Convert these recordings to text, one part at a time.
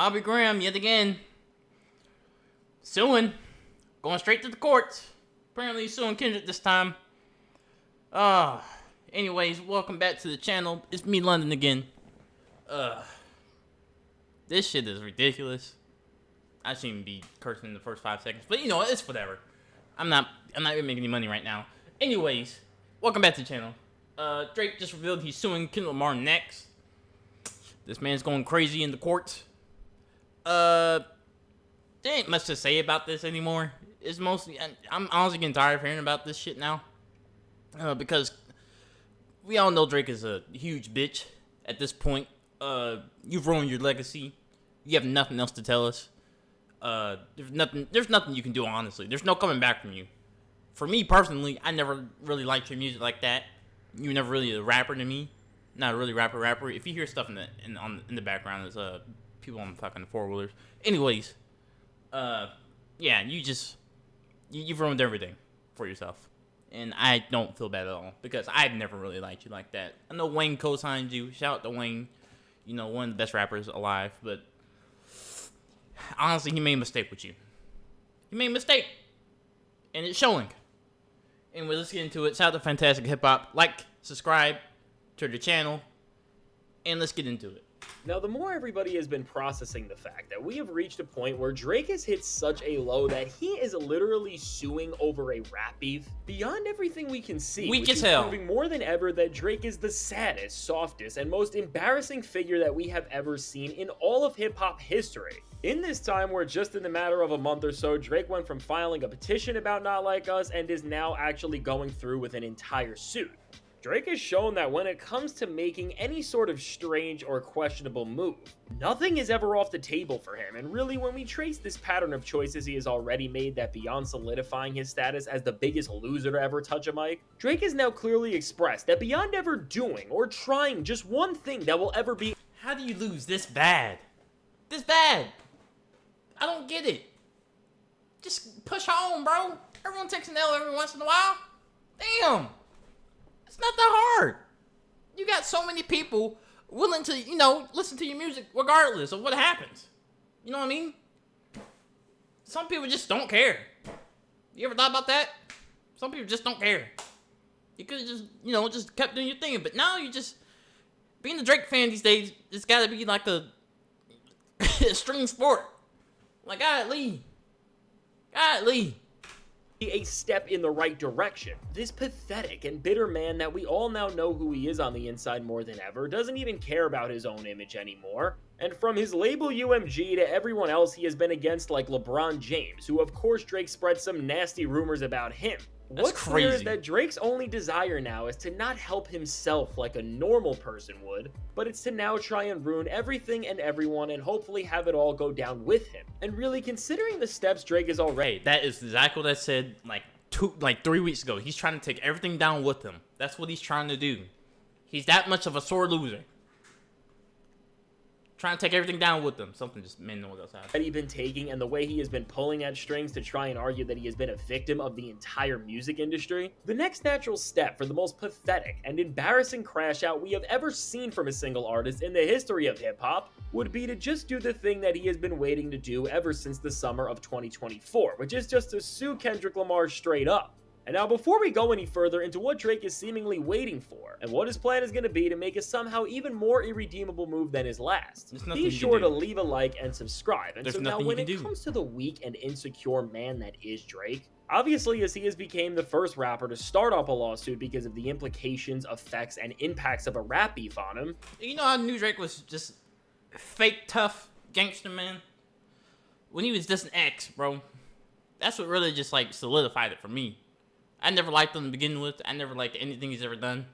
Bobby Graham, yet again, suing, going straight to the courts. Apparently he's suing Kendrick this time. Anyways, welcome back to the channel. It's me, London, again. This shit is ridiculous. I shouldn't even be cursing in the first 5 seconds, but you know, it's whatever. I'm not even making any money right now. Anyways, welcome back to the channel. Drake just revealed he's suing Kendrick Lamar next. This man's going crazy in the courts. There ain't much to say about this anymore. It's mostly, I'm honestly getting tired of hearing about this shit now. Because we all know Drake is a huge bitch at this point. You've ruined your legacy. You have nothing else to tell us. There's nothing you can do, honestly. There's no coming back from you. For me personally, I never really liked your music like that. You were never really a rapper to me. Not a really rapper. If you hear stuff in the background, it's people on fucking four-wheelers. Anyways, yeah, you've ruined everything for yourself. And I don't feel bad at all, because I've never really liked you like that. I know Wayne co-signed you. Shout out to Wayne. You know, one of the best rappers alive. But honestly, he made a mistake with you. He made a mistake. And it's showing. Anyway, let's get into it. Shout out to Fantastic Hip Hop. Like, subscribe to the channel. And let's get into it. Now, the more everybody has been processing the fact that we have reached a point where Drake has hit such a low that he is literally suing over a rap beef, beyond everything we can see, Weak which as is hell. proving more than ever that Drake is the saddest, softest, and most embarrassing figure that we have ever seen in all of hip-hop history. In this time where just in the matter of a month or so, Drake went from filing a petition about Not Like Us and is now actually going through with an entire suit. Drake has shown that when it comes to making any sort of strange or questionable move, nothing is ever off the table for him, and really when we trace this pattern of choices he has already made that beyond solidifying his status as the biggest loser to ever touch a mic, Drake has now clearly expressed that beyond ever doing or trying just one thing that will ever be— How do you lose this bad? This bad? I don't get it. Just push on, bro. Everyone takes an L every once in a while. Damn. It's not that hard. You got so many people willing to, listen to your music regardless of what happens. You know what I mean? Some people just don't care. You ever thought about that? Some people just don't care. You could have just kept doing your thing. But now you just, being a Drake fan these days, it's got to be like a extreme sport. Like, golly. a step in the right direction. This pathetic and bitter man that we all now know who he is on the inside more than ever doesn't even care about his own image anymore. And from his label UMG to everyone else he has been against, like LeBron James, who of course Drake spread some nasty rumors about him. What's clear is that Drake's only desire now is to not help himself like a normal person would, but it's to now try and ruin everything and everyone and hopefully have it all go down with him. And really, considering the steps Drake is already— Hey, that is exactly what I said like 3 weeks ago. He's trying to take everything down with him. That's what he's trying to do. He's that much of a sore loser. Trying to take everything down with them. Something just made no else out. That he's been taking, and the way he has been pulling at strings to try and argue that he has been a victim of the entire music industry, the next natural step for the most pathetic and embarrassing crash out we have ever seen from a single artist in the history of hip-hop would be to just do the thing that he has been waiting to do ever since the summer of 2024, which is just to sue Kendrick Lamar straight up. And now, before we go any further into what Drake is seemingly waiting for, and what his plan is going to be to make a somehow even more irredeemable move than his last, be sure to leave a like and subscribe. And so now, when it comes to the weak and insecure man that is Drake, obviously as he has become the first rapper to start up a lawsuit because of the implications, effects, and impacts of a rap beef on him. You know how I knew Drake was just fake tough gangster, man? When he was just an X, bro. That's what really just like solidified it for me. I never liked him to begin with. I never liked anything he's ever done.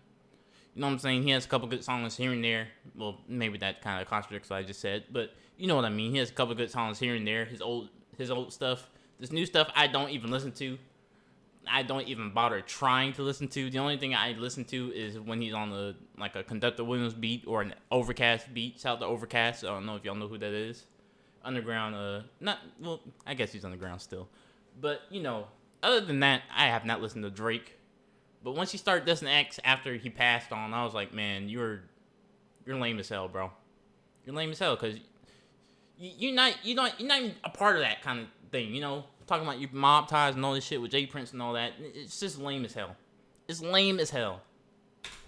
You know what I'm saying? He has a couple good songs here and there. Well, maybe that kind of contradicts what I just said, but you know what I mean. He has a couple good songs here and there. His old stuff. This new stuff I don't even listen to. I don't even bother trying to listen to. The only thing I listen to is when he's on a Conductor Williams beat or an Overcast beat. Shout out to Overcast. I don't know if y'all know who that is. Underground. I guess he's underground still. But other than that, I have not listened to Drake. But once he started dissing X after he passed on, I was like, man, you're lame as hell, bro. You're lame as hell, because You're not even a part of that kind of thing. You know, talking about you mob ties and all this shit with J Prince and all that. It's just lame as hell. It's lame as hell.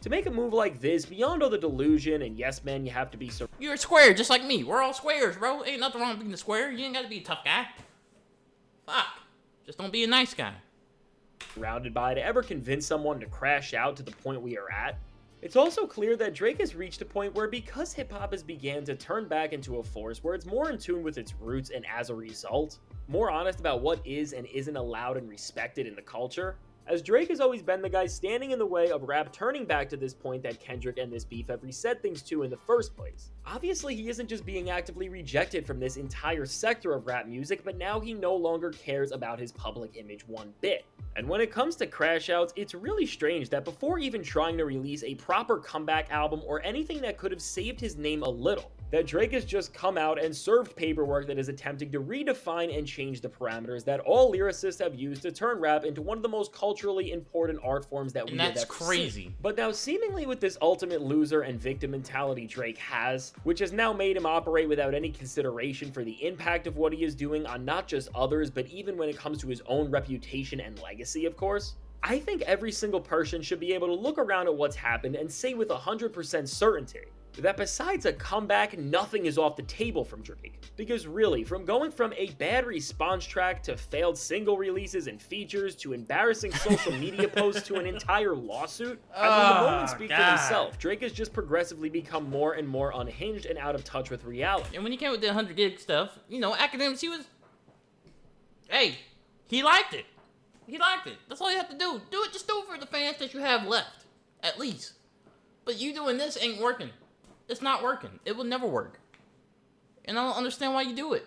To make a move like this, beyond all the delusion and yes man, you have to be You're a square just like me. We're all squares, bro. Ain't nothing wrong with being a square. You ain't got to be a tough guy. Fuck. Just don't be a nice guy. surrounded by to ever convince someone to crash out to the point we are at. It's also clear that Drake has reached a point where, because hip-hop has began to turn back into a force where it's more in tune with its roots and as a result, more honest about what is and isn't allowed and respected in the culture, as Drake has always been the guy standing in the way of rap turning back to this point that Kendrick and this beef have reset things to in the first place. Obviously, he isn't just being actively rejected from this entire sector of rap music, but now he no longer cares about his public image one bit. And when it comes to crash outs, it's really strange that before even trying to release a proper comeback album or anything that could have saved his name a little, that Drake has just come out and served paperwork that is attempting to redefine and change the parameters that all lyricists have used to turn rap into one of the most culturally important art forms that we have ever seen. But now, seemingly with this ultimate loser and victim mentality Drake has, which has now made him operate without any consideration for the impact of what he is doing on not just others, but even when it comes to his own reputation and legacy, of course, I think every single person should be able to look around at what's happened and say with 100% certainty that besides a comeback, nothing is off the table from Drake. Because really, from going from a bad response track to failed single releases and features to embarrassing social media posts to an entire lawsuit, I mean, the moments speak for themselves. Drake has just progressively become more and more unhinged and out of touch with reality. And when he came with the 100 gig stuff, you know, academics, he liked it. He liked it. That's all you have to do. Just do it for the fans that you have left, at least. But you doing this ain't working. It's not working. It will never work. And I don't understand why you do it.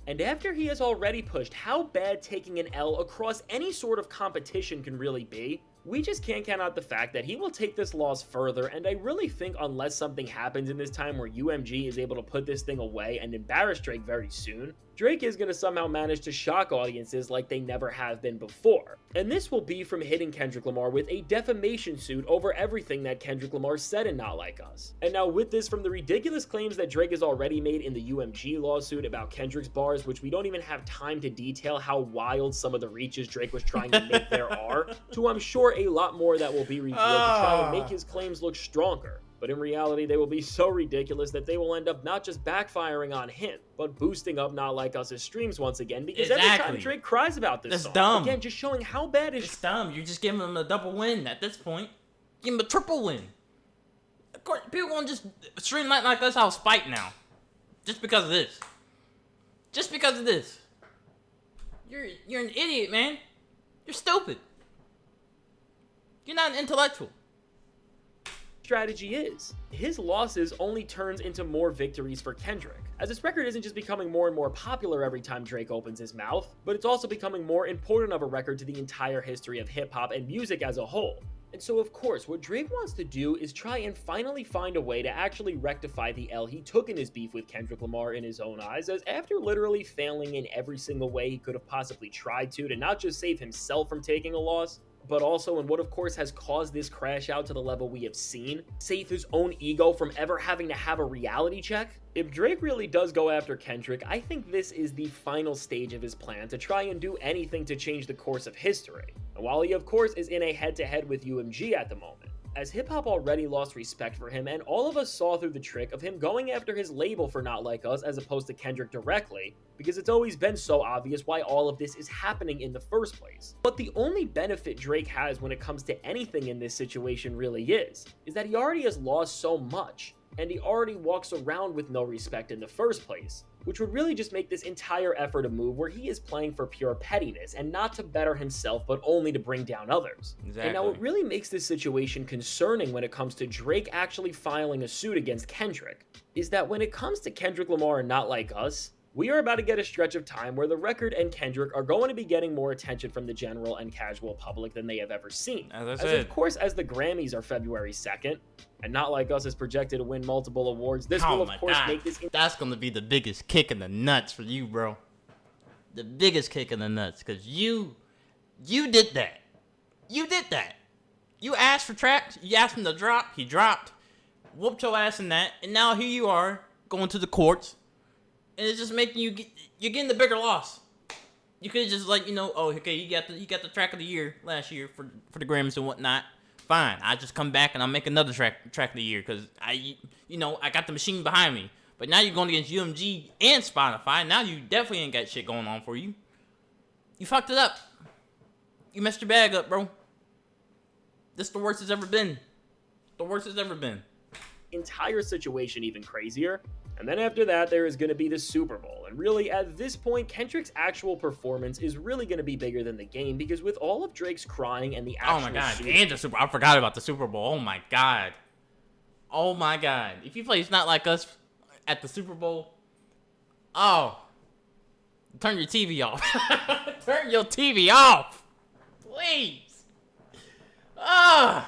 And after he has already pushed how bad taking an L across any sort of competition can really be, we just can't count out the fact that he will take this loss further, and I really think unless something happens in this time where UMG is able to put this thing away and embarrass Drake very soon, Drake is going to somehow manage to shock audiences like they never have been before. And this will be from hitting Kendrick Lamar with a defamation suit over everything that Kendrick Lamar said in Not Like Us. And now with this, from the ridiculous claims that Drake has already made in the UMG lawsuit about Kendrick's bars, which we don't even have time to detail how wild some of the reaches Drake was trying to make there are, to I'm sure a lot more that will be revealed to try and make his claims look stronger. But in reality, they will be so ridiculous that they will end up not just backfiring on him, but boosting up Not Like Us' streams once again, because every time Drake cries about this song, dumb. Again, just showing how bad it's dumb. You're just giving him a double win at this point. Give him a triple win. Of course, people won't just stream Not Like Us out of spite now. Just because of this. Just because of this. You're an idiot, man. You're stupid. You're not an intellectual. Strategy is. His losses only turns into more victories for Kendrick, as this record isn't just becoming more and more popular every time Drake opens his mouth, but it's also becoming more important of a record to the entire history of hip-hop and music as a whole. And so of course, what Drake wants to do is try and finally find a way to actually rectify the L he took in his beef with Kendrick Lamar in his own eyes, as after literally failing in every single way he could have possibly tried to not just save himself from taking a loss, but also in what of course has caused this crash out to the level we have seen, save his own ego from ever having to have a reality check. If Drake really does go after Kendrick, I think this is the final stage of his plan to try and do anything to change the course of history. And while he of course is in a head-to-head with UMG at the moment, as hip-hop already lost respect for him, and all of us saw through the trick of him going after his label for Not Like Us as opposed to Kendrick directly, because it's always been so obvious why all of this is happening in the first place. But the only benefit Drake has when it comes to anything in this situation really is that he already has lost so much, and he already walks around with no respect in the first place, which would really just make this entire effort a move where he is playing for pure pettiness and not to better himself but only to bring down others. Exactly. And now what really makes this situation concerning when it comes to Drake actually filing a suit against Kendrick is that when it comes to Kendrick Lamar and Not Like Us, we are about to get a stretch of time where the record and Kendrick are going to be getting more attention from the general and casual public than they have ever seen. As I said. Of course, as the Grammys are February 2nd, and Not Like Us is projected to win multiple awards, this will of course make this... That's going to be the biggest kick in the nuts for you, bro. The biggest kick in the nuts, because you did that. You did that. You asked for tracks, you asked him to drop, he dropped, whooped your ass in that, and now here you are, going to the courts, and it's just making you're getting the bigger loss. You could just like, oh, okay, you got the track of the year last year for the Grammys and whatnot. Fine, I just come back and I'll make another track of the year because I got the machine behind me. But now you're going against UMG and Spotify. Now you definitely ain't got shit going on for you. You fucked it up. You messed your bag up, bro. This the worst it's ever been. The worst it's ever been. Entire situation even crazier. And then after that, there is going to be the Super Bowl. And really, at this point, Kendrick's actual performance is really going to be bigger than the game, because with all of Drake's crying and the actual... Oh my God, and I forgot about the Super Bowl. Oh my God. Oh my God. If you play It's Not Like Us at the Super Bowl, turn your TV off. Turn your TV off. Please. At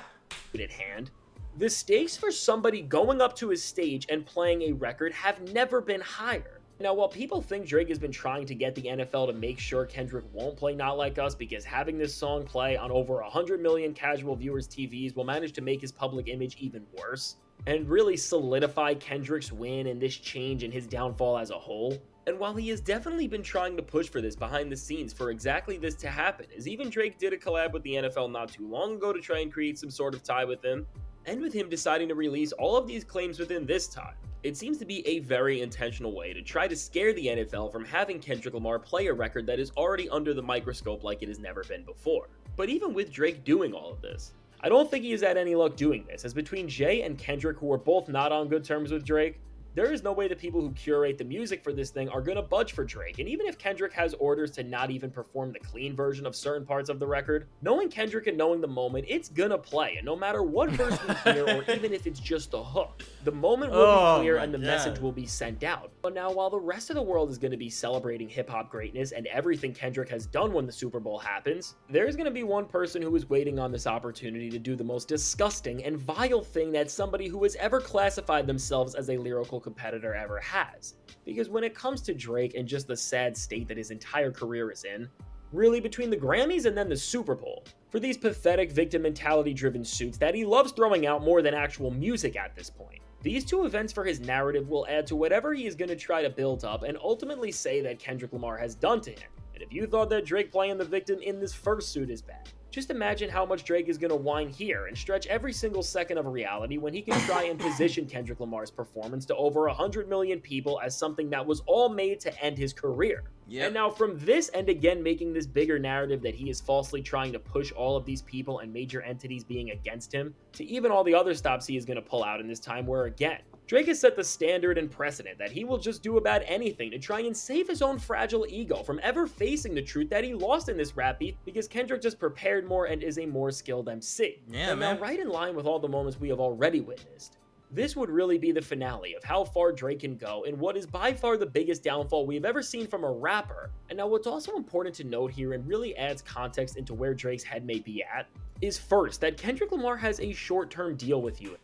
hand. The stakes for somebody going up to his stage and playing a record have never been higher. Now, while people think Drake has been trying to get the NFL to make sure Kendrick won't play Not Like Us because having this song play on over 100 million casual viewers' TVs will manage to make his public image even worse, and really solidify Kendrick's win and this change in his downfall as a whole. And while he has definitely been trying to push for this behind the scenes for exactly this to happen, as even Drake did a collab with the NFL not too long ago to try and create some sort of tie with them, and with him deciding to release all of these claims within this time, it seems to be a very intentional way to try to scare the NFL from having Kendrick Lamar play a record that is already under the microscope like it has never been before. But even with Drake doing all of this, I don't think he has had any luck doing this, as between Jay and Kendrick, who are both not on good terms with Drake, there is no way the people who curate the music for this thing are gonna budge for Drake. And even if Kendrick has orders to not even perform the clean version of certain parts of the record, knowing Kendrick and knowing the moment, it's gonna play. And no matter what verse we hear, or even if it's just the hook, the moment will be clear and the message will be sent out. But now, while the rest of the world is gonna be celebrating hip-hop greatness and everything Kendrick has done when the Super Bowl happens, there's gonna be one person who is waiting on this opportunity to do the most disgusting and vile thing that somebody who has ever classified themselves as a lyrical competitor ever has. Because when it comes to Drake and just the sad state that his entire career is in, really between the Grammys and then the Super Bowl, for these pathetic victim mentality driven suits that he loves throwing out more than actual music at this point, these two events for his narrative will add to whatever he is going to try to build up and ultimately say that Kendrick Lamar has done to him. And if you thought that Drake playing the victim in this first suit is bad, just imagine how much Drake is going to whine here and stretch every single second of reality when he can try and position Kendrick Lamar's performance to over 100 million people as something that was all made to end his career. Yep. And now from this, and again making this bigger narrative that he is falsely trying to push all of these people and major entities being against him, to even all the other stops he is going to pull out in this time where, again, Drake has set the standard and precedent that he will just do about anything to try and save his own fragile ego from ever facing the truth that he lost in this rap beef because Kendrick just prepared more and is a more skilled MC. Yeah, and man. Now, right in line with all the moments we have already witnessed, this would really be the finale of how far Drake can go in what is by far the biggest downfall we've ever seen from a rapper. And now what's also important to note here and really adds context into where Drake's head may be at is first that Kendrick Lamar has a short-term deal with you.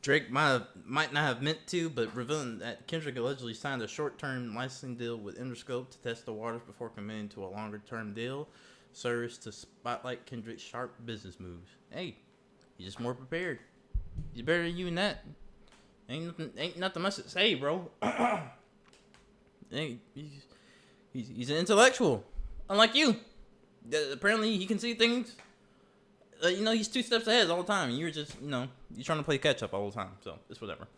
Drake might not have meant to, but revealing that Kendrick allegedly signed a short-term licensing deal with Interscope to test the waters before committing to a longer-term deal serves to spotlight Kendrick's sharp business moves. Hey, he's just more prepared. He's better than you in that. Ain't nothing much to say, bro. He's an intellectual, unlike you. Apparently, he can see things. He's 2 steps ahead all the time. And you're just, you're trying to play catch up all the time. So it's whatever.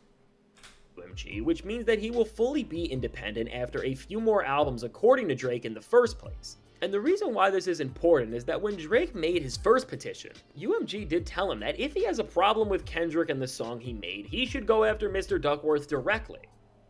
Which means that he will fully be independent after a few more albums, according to Drake, in the first place. And the reason why this is important is that when Drake made his first petition, UMG did tell him that if he has a problem with Kendrick and the song he made, he should go after Mr. Duckworth directly.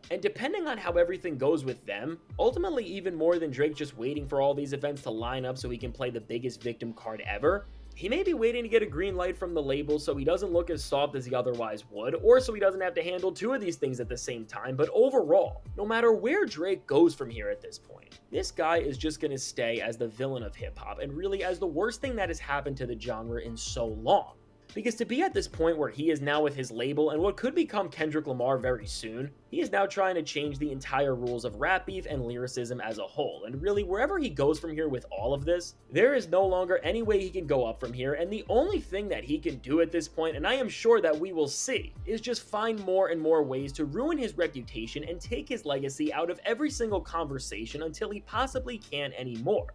And depending on how everything goes with them, ultimately even more than Drake just waiting for all these events to line up so he can play the biggest victim card ever, he may be waiting to get a green light from the label so he doesn't look as soft as he otherwise would, or so he doesn't have to handle 2 of these things at the same time. But overall, no matter where Drake goes from here at this point, this guy is just going to stay as the villain of hip-hop and really as the worst thing that has happened to the genre in so long. Because to be at this point where he is now with his label and what could become Kendrick Lamar very soon, he is now trying to change the entire rules of rap beef and lyricism as a whole. And really, wherever he goes from here with all of this, there is no longer any way he can go up from here. And the only thing that he can do at this point, and I am sure that we will see, is just find more and more ways to ruin his reputation and take his legacy out of every single conversation until he possibly can anymore.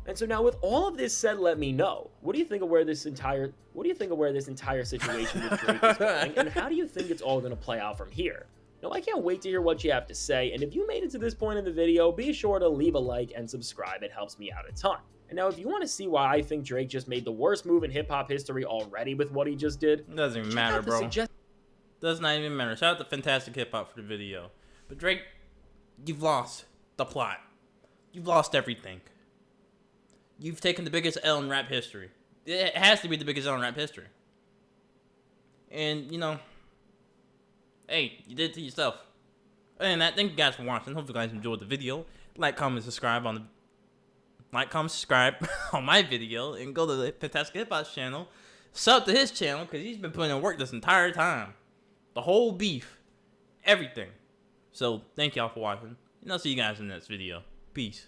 And so now, with all of this said, let me know, what do you think of where this entire situation with Drake is going, and how do you think it's all going to play out from here? Now, I can't wait to hear what you have to say, and if you made it to this point in the video, be sure to leave a like and subscribe. It helps me out a ton. And now, if you want to see why I think Drake just made the worst move in hip-hop history already with what he just did, it doesn't even matter, bro. Does not even matter. Shout out to Fantastic Hip Hop for the video. But Drake, you've lost the plot. You've lost everything. You've taken the biggest L in rap history. It has to be the biggest L in rap history. And, you know, hey, you did it to yourself. And that, thank you guys for watching. Hope you guys enjoyed the video. Like, comment, subscribe on my video, and go to the Fantastic Hip Hop's channel. Sub to his channel, because he's been putting in work this entire time. The whole beef. Everything. So, thank y'all for watching. And I'll see you guys in the next video. Peace.